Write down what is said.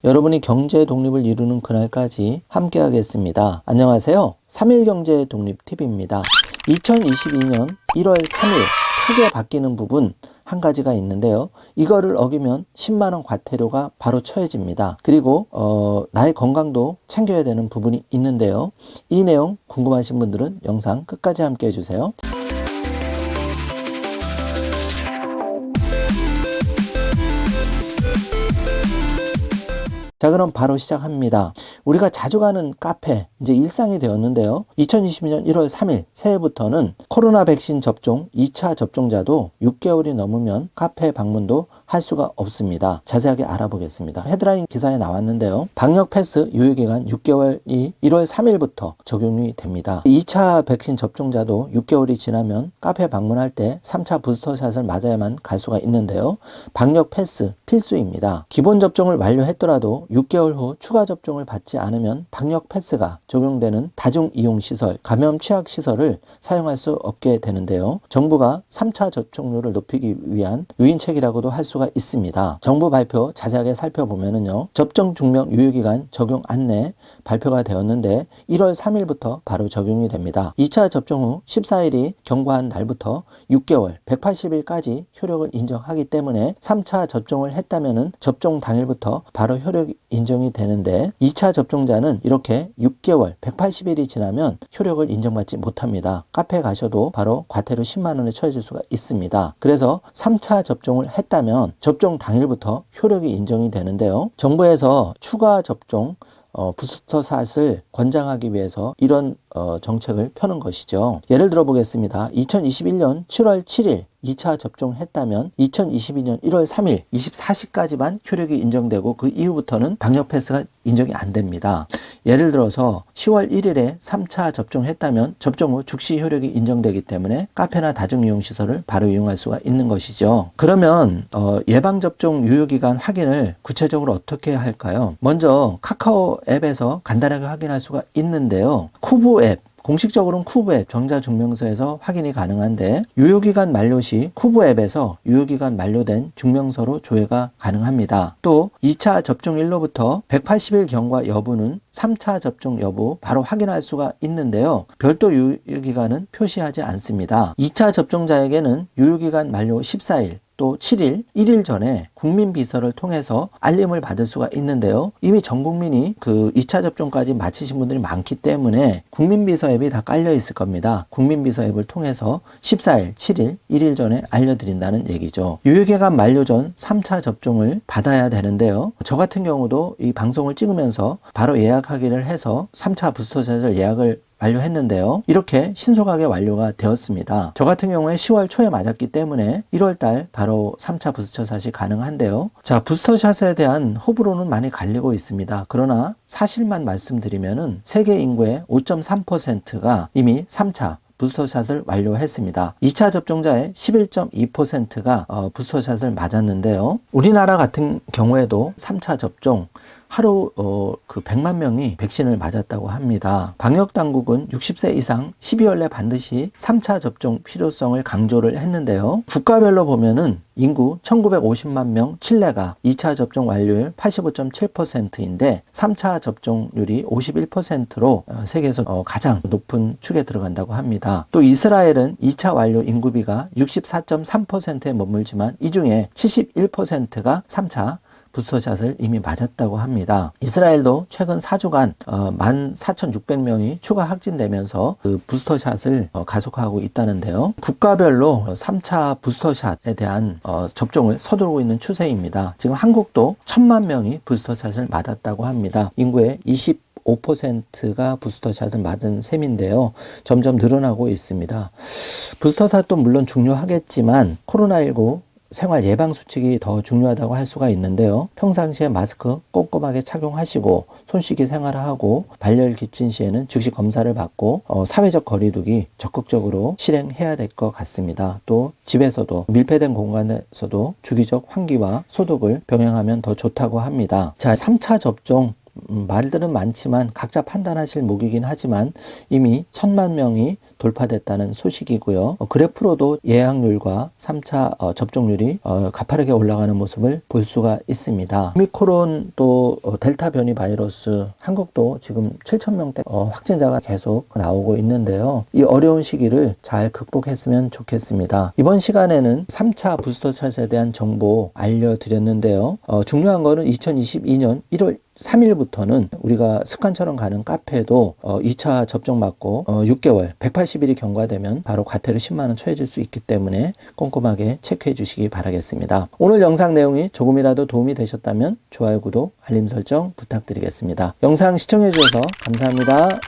여러분이 경제 독립을 이루는 그날까지 함께 하겠습니다. 안녕하세요. 3일 경제 독립 팁입니다. 2022년 1월 3일 크게 바뀌는 부분 한 가지가 있는데요. 이거를 어기면 10만원 과태료가 바로 처해집니다. 그리고 나의 건강도 챙겨야 되는 부분이 있는데요. 이 내용 궁금하신 분들은 영상 끝까지 함께 해주세요. 자, 그럼 바로 시작합니다. 우리가 자주 가는 카페, 이제 일상이 되었는데요. 2022년 1월 3일 새해부터는 코로나 백신 접종 2차 접종자도 6개월이 넘으면 카페 방문도 할 수가 없습니다. 자세하게 알아보겠습니다. 헤드라인 기사에 나왔는데요. 방역 패스 유효기간 6개월이 1월 3일부터 적용이 됩니다. 2차 백신 접종자도 6개월이 지나면 카페 방문할 때 3차 부스터샷을 맞아야만 갈 수가 있는데요. 방역 패스 필수입니다. 기본 접종을 완료했더라도 6개월 후 추가 접종을 받지 않으면 방역 패스가 적용되는 다중이용시설, 감염 취약시설을 사용할 수 없게 되는데요. 정부가 3차 접종률을 높이기 위한 유인책이라고도 할 수가 있습니다. 정부 발표 자세하게 살펴보면요. 접종 증명 유효기간 적용 안내 발표가 되었는데 1월 3일부터 바로 적용이 됩니다. 2차 접종 후 14일이 경과한 날부터 6개월, 180일까지 효력을 인정하기 때문에 3차 접종을 했다면 접종 당일부터 바로 효력 인정이 되는데 2차 접종자는 이렇게 6개월 180일이 지나면 효력을 인정받지 못합니다. 카페에 가셔도 바로 과태료 10만원에 처해질 수가 있습니다. 그래서 3차 접종을 했다면 접종 당일부터 효력이 인정이 되는데요. 정부에서 추가 접종 부스터샷을 권장하기 위해서 이런 정책을 펴는 것이죠. 예를 들어 보겠습니다. 2021년 7월 7일 2차 접종했다면 2022년 1월 3일 24시까지만 효력이 인정되고 그 이후부터는 방역 패스가 인정이 안 됩니다. 예를 들어서 10월 1일에 3차 접종했다면 접종 후 즉시 효력이 인정되기 때문에 카페나 다중이용시설을 바로 이용할 수가 있는 것이죠. 그러면 예방접종 유효기간 확인을 구체적으로 어떻게 할까요? 먼저 카카오 앱에서 간단하게 확인할 수가 있는데요. 쿠브 앱, 공식적으로는 쿠브 앱 정자증명서에서 확인이 가능한데 유효기간 만료 시 쿠브 앱에서 유효기간 만료된 증명서로 조회가 가능합니다. 또 2차 접종일로부터 180일 경과 여부는 3차 접종 여부 바로 확인할 수가 있는데요. 별도 유효기간은 표시하지 않습니다. 2차 접종자에게는 유효기간 만료 14일 또 7일, 1일 전에 국민비서를 통해서 알림을 받을 수가 있는데요. 이미 전 국민이 그 2차 접종까지 마치신 분들이 많기 때문에 국민비서 앱이 다 깔려 있을 겁니다. 국민비서 앱을 통해서 14일, 7일, 1일 전에 알려드린다는 얘기죠. 유효기간 만료 전 3차 접종을 받아야 되는데요. 저 같은 경우도 이 방송을 찍으면서 바로 예약하기를 해서 3차 부스터샷을 예약을 완료했는데요. 이렇게 신속하게 완료가 되었습니다. 저 같은 경우에 10월 초에 맞았기 때문에 1월달 바로 3차 부스터샷이 가능한데요. 자, 부스터샷에 대한 호불호는 많이 갈리고 있습니다. 그러나 사실만 말씀드리면은 세계 인구의 5.3%가 이미 3차 부스터샷을 완료했습니다. 2차 접종자의 11.2%가 부스터샷을 맞았는데요. 우리나라 같은 경우에도 3차 접종 하루 100만 명이 백신을 맞았다고 합니다. 방역당국은 60세 이상 12월 내 반드시 3차 접종 필요성을 강조를 했는데요. 국가별로 보면은 인구 1950만 명 칠레가 2차 접종 완료율 85.7%인데 3차 접종률이 51%로 세계에서 가장 높은 축에 들어간다고 합니다. 또 이스라엘은 2차 완료 인구비가 64.3%에 머물지만 이 중에 71%가 3차 부스터샷을 이미 맞았다고 합니다. 이스라엘도 최근 4주간 14,600명이 추가 확진되면서 그 부스터샷을 가속화하고 있다는데요. 국가별로 3차 부스터샷에 대한 접종을 서두르고 있는 추세입니다. 지금 한국도 1,000만 명이 부스터샷을 맞았다고 합니다. 인구의 5%가 부스터샷을 맞은 셈인데요. 점점 늘어나고 있습니다. 부스터샷도 물론 중요하겠지만 코로나19 생활 예방 수칙이 더 중요하다고 할 수가 있는데요. 평상시에 마스크 꼼꼼하게 착용하시고 손쉽게 생활하고 발열 기침 시에는 즉시 검사를 받고 사회적 거리두기 적극적으로 실행해야 될 것 같습니다. 또 집에서도 밀폐된 공간에서도 주기적 환기와 소독을 병행하면 더 좋다고 합니다. 자, 3차 접종 말들은 많지만 각자 판단하실 목이긴 하지만 이미 1,000만 명이 돌파됐다는 소식이고요. 그래프로도 예약률과 3차 접종률이 가파르게 올라가는 모습을 볼 수가 있습니다. 오미크론 또 델타 변이 바이러스, 한국도 지금 7,000명대 확진자가 계속 나오고 있는데요. 이 어려운 시기를 잘 극복했으면 좋겠습니다. 이번 시간에는 3차 부스터샷에 대한 정보 알려드렸는데요. 중요한 거는 2022년 1월 3일부터는 우리가 습관처럼 가는 카페도 2차 접종 맞고 6개월 180일이 경과되면 바로 과태료 10만원 처해질 수 있기 때문에 꼼꼼하게 체크해 주시기 바라겠습니다. 오늘 영상 내용이 조금이라도 도움이 되셨다면 좋아요, 구독, 알림 설정 부탁드리겠습니다. 영상 시청해 주셔서 감사합니다.